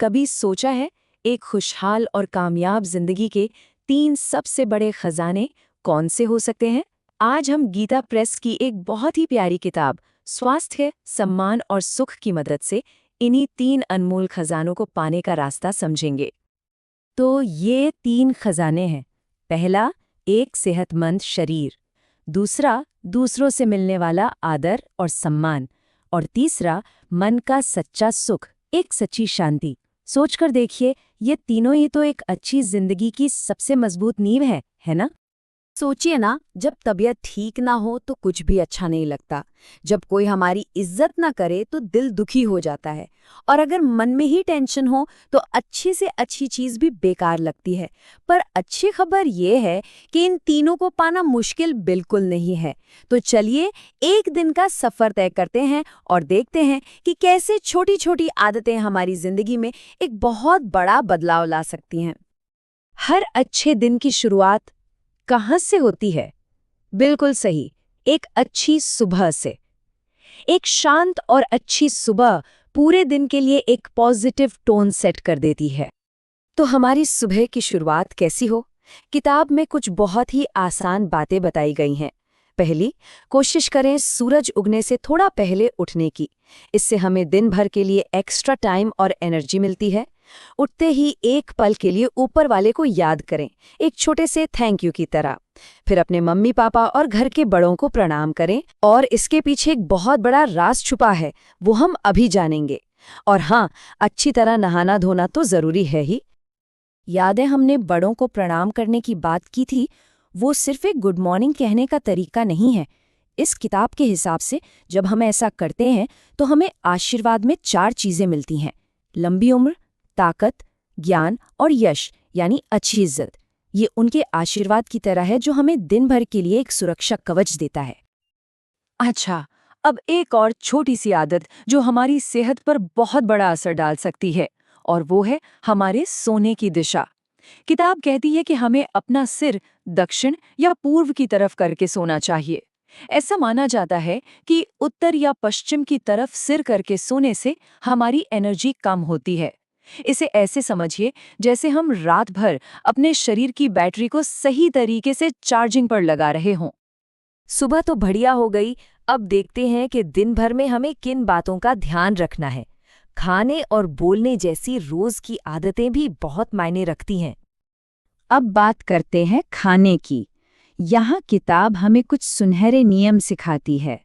कभी सोचा है एक खुशहाल और कामयाब जिंदगी के 3 सबसे बड़े खजाने कौन से हो सकते हैं? आज हम गीता प्रेस की एक बहुत ही प्यारी किताब स्वास्थ्य, सम्मान और सुख की मदद से इन्हीं 3 अनमोल खजानों को पाने का रास्ता समझेंगे। तो ये 3 खजाने हैं। पहला, एक सेहतमंद शरीर। दूसरा, दूसरों से मिलने वाला आदर और सम्मान। और तीसरा, मन का सच्चा सुख, एक सच्ची शांति। सोचकर देखिए, ये तीनों ही तो एक अच्छी जिंदगी की सबसे मजबूत नींव है ना? सोचिए ना, जब तबीयत ठीक ना हो तो कुछ भी अच्छा नहीं लगता। जब कोई हमारी इज्जत ना करे तो दिल दुखी हो जाता है। और अगर मन में ही टेंशन हो तो अच्छी से अच्छी चीज भी बेकार लगती है। पर अच्छी खबर ये है कि इन तीनों को पाना मुश्किल बिल्कुल नहीं है। तो चलिए एक दिन का सफर तय करते हैं और देखते हैं कि कैसे छोटी छोटी आदतें हमारी जिंदगी में एक बहुत बड़ा बदलाव ला सकती हैं। हर अच्छे दिन की शुरुआत कहाँ से होती है? बिल्कुल सही, एक अच्छी सुबह से। एक शांत और अच्छी सुबह पूरे दिन के लिए एक पॉजिटिव टोन सेट कर देती है। तो हमारी सुबह की शुरुआत कैसी हो? किताब में कुछ बहुत ही आसान बातें बताई गई हैं। पहली, कोशिश करें सूरज उगने से थोड़ा पहले उठने की। इससे हमें दिन भर के लिए एक्स्ट्रा टाइम और एनर्जी मिलती है। उठते ही एक पल के लिए ऊपर वाले को याद करें, एक छोटे से थैंक यू की तरह। फिर अपने मम्मी पापा और घर के बड़ों को प्रणाम करें। और इसके पीछे एक बहुत बड़ा राज छुपा है, वो हम अभी जानेंगे। और हाँ, अच्छी तरह नहाना धोना तो जरूरी है ही। यादें हमने बड़ों को प्रणाम करने की बात की थी, वो सिर्फ एक गुड मॉर्निंग कहने का तरीका नहीं है। इस किताब के हिसाब से जब हम ऐसा करते हैं तो हमें आशीर्वाद में 4 चीजें मिलती हैं: लंबी उम्र, ताकत, ज्ञान और यश, यानी अच्छी इज्जत। ये उनके आशीर्वाद की तरह है जो हमें दिन भर के लिए एक सुरक्षा कवच देता है। अच्छा, अब एक और छोटी सी आदत जो हमारी सेहत पर बहुत बड़ा असर डाल सकती है, और वो है हमारे सोने की दिशा। किताब कहती है कि हमें अपना सिर दक्षिण या पूर्व की तरफ करके सोना चाहिए। ऐसा माना जाता है कि उत्तर या पश्चिम की तरफ सिर करके सोने से हमारी एनर्जी कम होती है। इसे ऐसे समझिए जैसे हम रात भर अपने शरीर की बैटरी को सही तरीके से चार्जिंग पर लगा रहे हों। सुबह तो बढ़िया हो गई। अब देखते हैं कि दिन भर में हमें किन बातों का ध्यान रखना है। खाने और बोलने जैसी रोज की आदतें भी बहुत मायने रखती हैं। अब बात करते हैं खाने की। यहाँ किताब हमें कुछ सुनहरे नियम सिखाती है।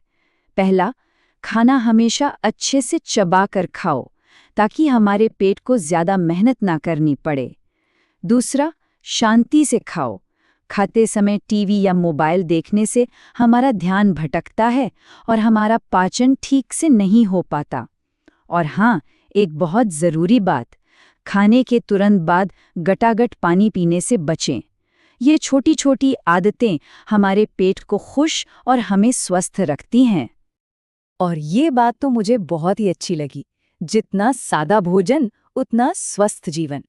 पहला, खाना हमेशा अच्छे से चबा कर खाओ ताकि हमारे पेट को ज्यादा मेहनत ना करनी पड़े। दूसरा, शांति से खाओ। खाते समय टीवी या मोबाइल देखने से हमारा ध्यान भटकता है और हमारा पाचन ठीक से नहीं हो पाता। और हाँ, एक बहुत ज़रूरी बात, खाने के तुरंत बाद गटागट पानी पीने से बचें। ये छोटी छोटी आदतें हमारे पेट को खुश और हमें स्वस्थ रखती हैं। और ये बात तो मुझे बहुत ही अच्छी लगी, जितना सादा भोजन उतना स्वस्थ जीवन।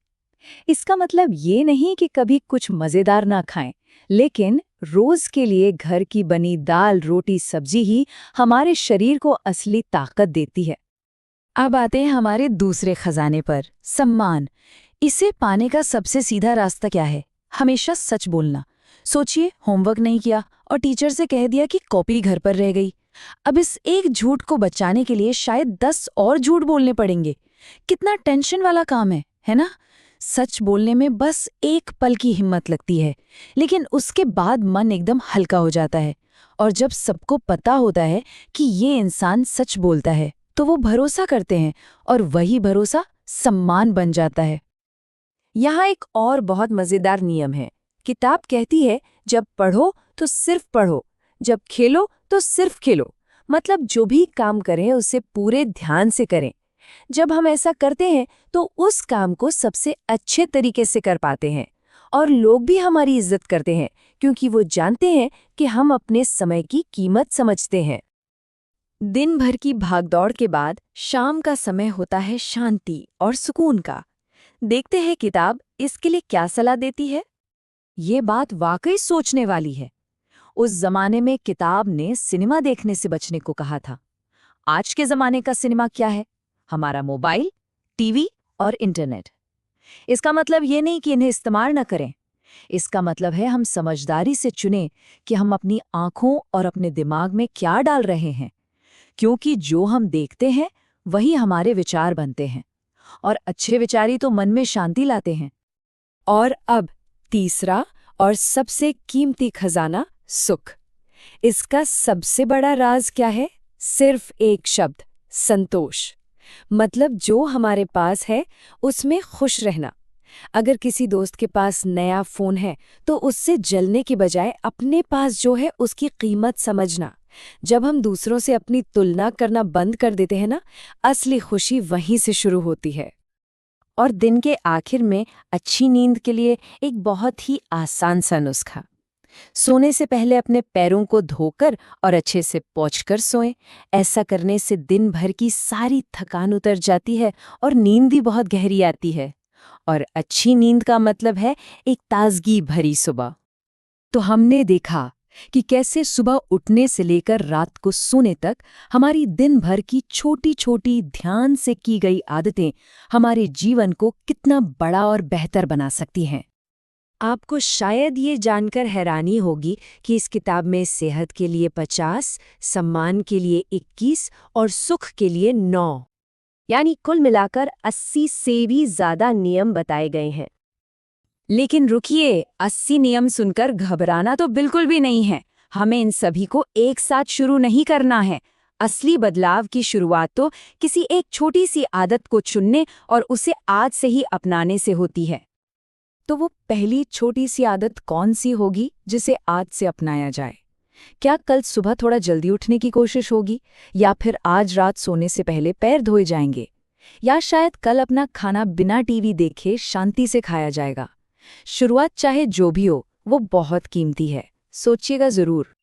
इसका मतलब ये नहीं कि कभी कुछ मज़ेदार ना खाएं, लेकिन रोज के लिए घर की बनी दाल, रोटी, सब्जी ही हमारे शरीर को असली ताकत देती है। अब आते हैं हमारे दूसरे खजाने पर, सम्मान। इसे पाने का सबसे सीधा रास्ता क्या है? हमेशा सच बोलना। सोचिए, होमवर्क नहीं किया और टीचर से कह दिया कि कॉपी घर पर रह गई। अब इस एक झूठ को बचाने के लिए शायद 10 और झूठ बोलने पड़ेंगे। कितना टेंशन वाला काम है ना? सच बोलने में बस एक पल की हिम्मत लगती है, लेकिन उसके बाद मन एकदम हल्का हो जाता है। और जब सबको पता होता है कि ये इंसान सच बोलता है, तो वो भरोसा करते हैं और वही भरोसा सम्मान बन जाता है। यहाँ एक और बहुत मज़ेदार नियम है। किताब कहती है, जब पढ़ो तो सिर्फ पढ़ो, जब खेलो तो सिर्फ खेलो। मतलब जो भी काम करें उसे पूरे ध्यान से करें। जब हम ऐसा करते हैं तो उस काम को सबसे अच्छे तरीके से कर पाते हैं और लोग भी हमारी इज्जत करते हैं, क्योंकि वो जानते हैं कि हम अपने समय की कीमत समझते हैं। दिन भर की भागदौड़ के बाद शाम का समय होता है शांति और सुकून का। देखते हैं किताब इसके लिए क्या सलाह देती है। ये बात वाकई सोचने वाली है। उस जमाने में किताब ने सिनेमा देखने से बचने को कहा था। आज के जमाने का सिनेमा क्या है? हमारा मोबाइल, टीवी और इंटरनेट। इसका मतलब ये नहीं कि इन्हें इस्तेमाल न करें। इसका मतलब है हम समझदारी से चुनें कि हम अपनी आंखों और अपने दिमाग में क्या डाल रहे हैं, क्योंकि जो हम देखते हैं वही हमारे विचार बनते हैं, और अच्छे विचार ही तो मन में शांति लाते हैं। और अब तीसरा और सबसे कीमती खजाना, सुख। इसका सबसे बड़ा राज क्या है? सिर्फ एक शब्द, संतोष। मतलब जो हमारे पास है उसमें खुश रहना। अगर किसी दोस्त के पास नया फोन है तो उससे जलने की बजाय अपने पास जो है उसकी कीमत समझना। जब हम दूसरों से अपनी तुलना करना बंद कर देते हैं ना, असली खुशी वहीं से शुरू होती है। और दिन के आखिर में अच्छी नींद के लिए एक बहुत ही आसान सा नुस्खा। सोने से पहले अपने पैरों को धोकर और अच्छे से पोंछकर सोएं। ऐसा करने से दिन भर की सारी थकान उतर जाती है और नींद भी बहुत गहरी आती है। और अच्छी नींद का मतलब है एक ताजगी भरी सुबह। तो हमने देखा कि कैसे सुबह उठने से लेकर रात को सोने तक हमारी दिन भर की छोटी छोटी ध्यान से की गई आदतें हमारे जीवन को कितना बड़ा और बेहतर बना सकती हैं। आपको शायद ये जानकर हैरानी होगी कि इस किताब में सेहत के लिए 50, सम्मान के लिए 21 और सुख के लिए 9, यानी कुल मिलाकर 80 से भी ज्यादा नियम बताए गए हैं। लेकिन रुकिए, 80 नियम सुनकर घबराना तो बिल्कुल भी नहीं है। हमें इन सभी को एक साथ शुरू नहीं करना है। असली बदलाव की शुरुआत तो किसी एक छोटी सी आदत को चुनने और उसे आज से ही अपनाने से होती है। तो वो पहली छोटी सी आदत कौन सी होगी जिसे आज से अपनाया जाए? क्या कल सुबह थोड़ा जल्दी उठने की कोशिश होगी, या फिर आज रात सोने से पहले पैर धोए जाएंगे, या शायद कल अपना खाना बिना टीवी देखे शांति से खाया जाएगा? शुरुआत चाहे जो भी हो, वो बहुत कीमती है। सोचिएगा जरूर।